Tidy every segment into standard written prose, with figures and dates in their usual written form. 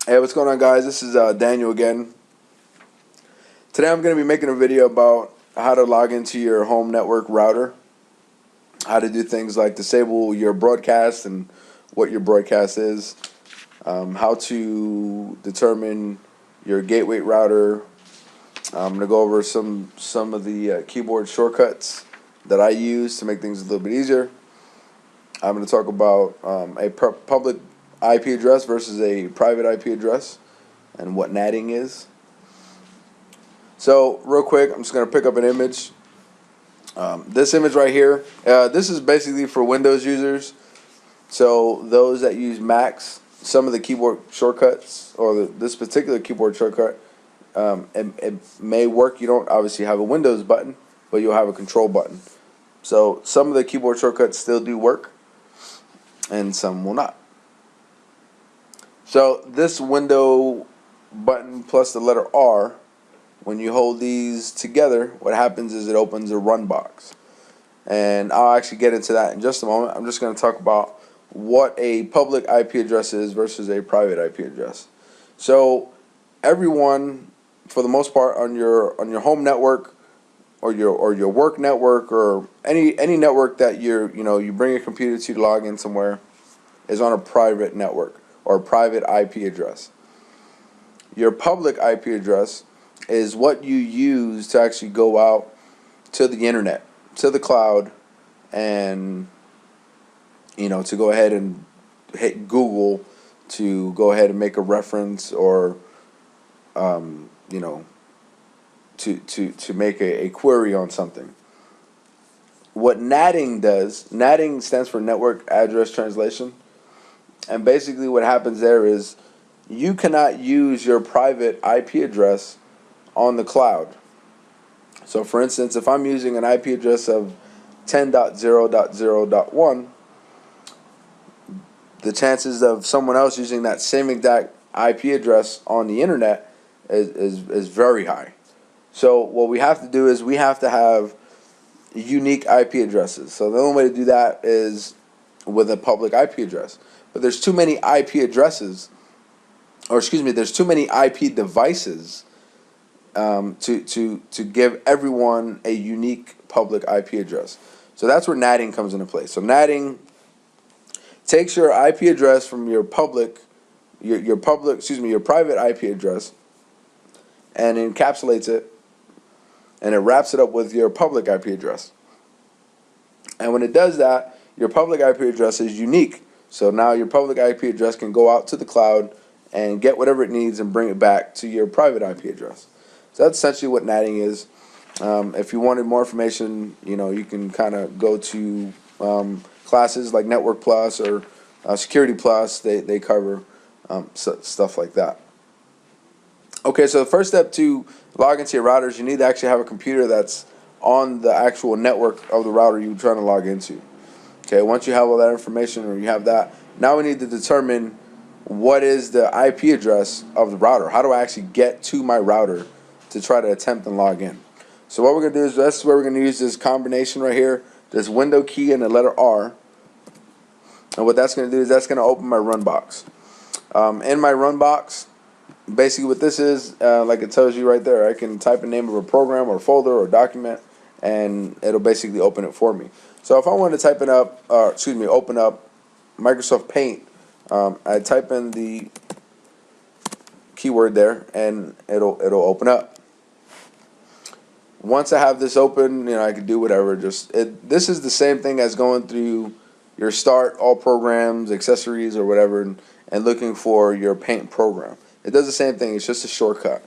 Hey, what's going on, guys? This is Daniel again. Today I'm going to be making a video about how to log into your home network router, how to do things like disable your broadcast and what your broadcast is, how to determine your gateway router. I'm going to go over some of the keyboard shortcuts that I use to make things a little bit easier. I'm going to talk about a public IP address versus a private IP address and what natting is. So real quick, I'm just going to pick up an image. This image right here, this is basically for Windows users. So those that use Macs, some of the keyboard shortcuts, or this particular keyboard shortcut, it may work. You don't obviously have a Windows button, but you'll have a control button. So some of the keyboard shortcuts still do work, and some will not. So this window button plus the letter R, when you hold these together, what happens is it opens a run box. And I'll actually get into that in just a moment. I'm just going to talk about what a public IP address is versus a private IP address. So everyone, for the most part, on your home network or your work network or any network that you bring your computer to log in somewhere, is on a private network or private IP address. Your public IP address is what you use to actually go out to the internet, to the cloud, and to go ahead and hit Google to go ahead and make a reference, or to make a query on something. What natting does, natting stands for Network Address Translation. And basically what happens there is you cannot use your private IP address on the cloud. So for instance, if I'm using an IP address of 10.0.0.1, the chances of someone else using that same exact IP address on the internet is very high. So what we have to do is we have to have unique IP addresses. So the only way to do that is with a public IP address. But there's too many IP addresses, or excuse me, there's too many IP devices to give everyone a unique public IP address. So that's where natting comes into play. So natting takes your IP address from your private IP address, and encapsulates it, and it wraps it up with your public IP address. And when it does that, your public IP address is unique. So now your public IP address can go out to the cloud and get whatever it needs and bring it back to your private IP address. So that's essentially what natting is. If you wanted more information, you can kind of go to classes like Network Plus or Security Plus. They cover stuff like that. Okay, so the first step to log into your routers, you need to actually have a computer that's on the actual network of the router you're trying to log into. Okay, once you have all that information, or you have that, now we need to determine what is the IP address of the router. How do I actually get to my router to try to attempt and log in? So what we're going to do is, that's where we're going to use this combination right here, this window key and the letter R. And what that's going to do is that's going to open my run box. In my run box, basically what this is, like it tells you right there, I can type a name of a program or folder or document, and it'll basically open it for me. So if I want to type it up, open up Microsoft Paint, I type in the keyword there, and it'll open up. Once I have this open, I can do whatever. This is the same thing as going through your Start, All Programs, Accessories, or whatever, and looking for your Paint program. It does the same thing. It's just a shortcut.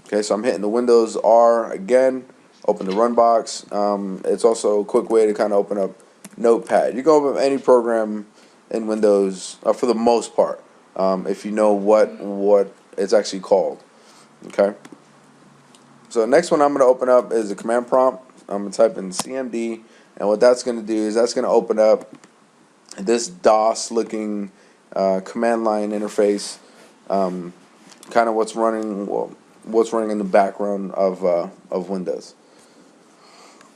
Okay, so I'm hitting the Windows R again. Open the run box. It's also a quick way to kind of open up Notepad. You can open up any program in Windows for the most part, if you know what it's actually called. Okay. So the next one I'm going to open up is a command prompt. I'm going to type in CMD, and what that's going to do is that's going to open up this DOS-looking command line interface, kind of what's running in the background of Windows.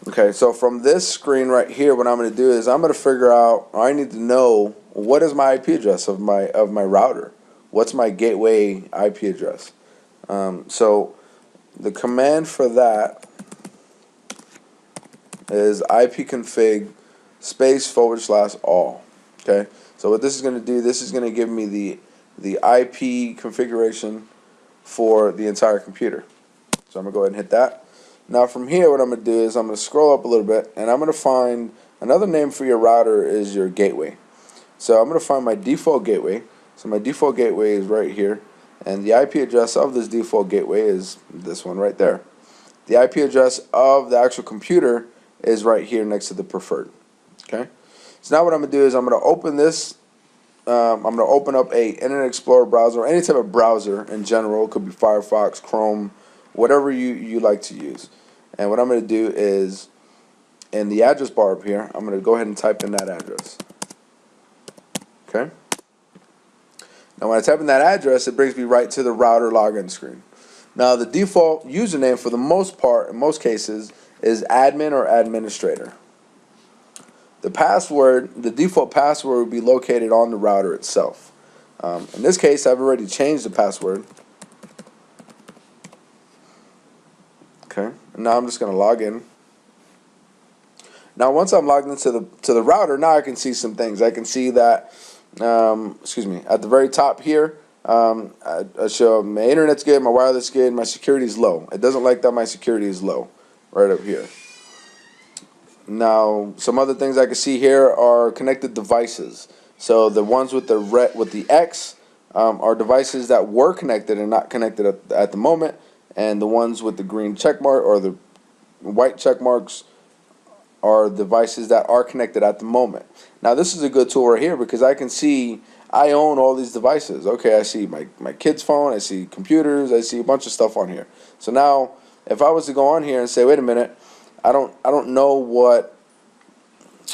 Okay, so from this screen right here, what I'm going to do is I'm going to figure out, or I need to know, what is my IP address of my router. what's my gateway IP address. So the command for that is ipconfig /all. Okay, so what this is going to do, this is going to give me the IP configuration for the entire computer. So I'm going to go ahead and hit that. Now from here, what I'm going to do is I'm going to scroll up a little bit, and I'm going to find another name for your router is your gateway. So I'm going to find my default gateway. So my default gateway is right here, and the IP address of this default gateway is this one right there. The IP address of the actual computer is right here next to the preferred. Okay. So now what I'm going to do is I'm going to open this. I'm going to open up a Internet Explorer browser, or any type of browser in general. It could be Firefox, Chrome, whatever you like to use. And what I'm going to do is, in the address bar up here, I'm going to go ahead and type in that address. Okay. Now when I type in that address, it brings me right to the router login screen. Now the default username for the most part, in most cases, is admin or administrator. The password, the default password, would be located on the router itself. In this case, I've already changed the password. Okay, and now I'm just going to log in. Now, once I'm logged into the router, now I can see some things. I can see that, at the very top here, I show my internet's good, my wireless is good, my security is low. It doesn't like that my security is low, right up here. Now, some other things I can see here are connected devices. So the ones with the X are devices that were connected and not connected at the moment, and the ones with the green check mark or the white check marks are devices that are connected at the moment. Now, this is a good tool right here because I can see I own all these devices. Okay, I see my kid's phone, I see computers, I see a bunch of stuff on here. So now, if I was to go on here and say, wait a minute, I don't know what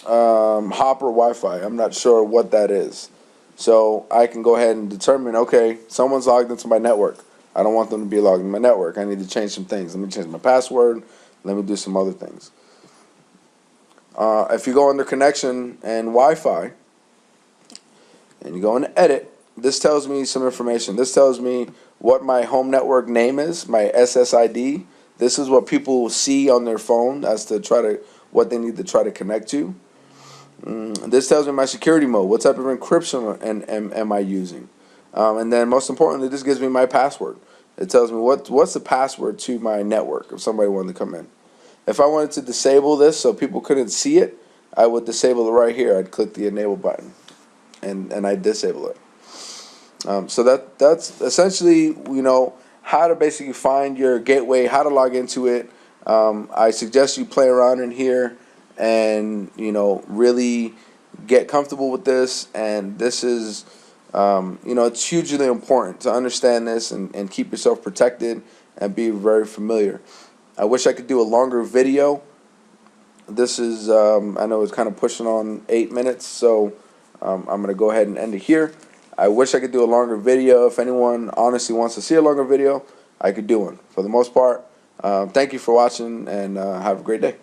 Hopper Wi-Fi. I'm not sure what that is. So I can go ahead and determine, okay, someone's logged into my network. I don't want them to be logged into my network. I need to change some things. Let me change my password. Let me do some other things. If you go under connection and Wi-Fi and you go into edit, this tells me some information. This tells me what my home network name is, my SSID. This is what people will see on their phone as to what they need to try to connect to. This tells me my security mode. What type of encryption am I using? And then most importantly, this gives me my password. It tells me what's the password to my network if somebody wanted to come in. If I wanted to disable this so people couldn't see it, I would disable it right here. I'd click the enable button, and I'd disable it. So that's essentially, how to basically find your gateway, how to log into it. I suggest you play around in here and really get comfortable with this. And this is it's hugely important to understand this and keep yourself protected and be very familiar. I wish I could do a longer video. This is I know it's kind of pushing on 8 minutes, so I'm going to go ahead and end it here. I wish I could do a longer video. If anyone honestly wants to see a longer video, I could do one. For the most part, thank you for watching, and have a great day.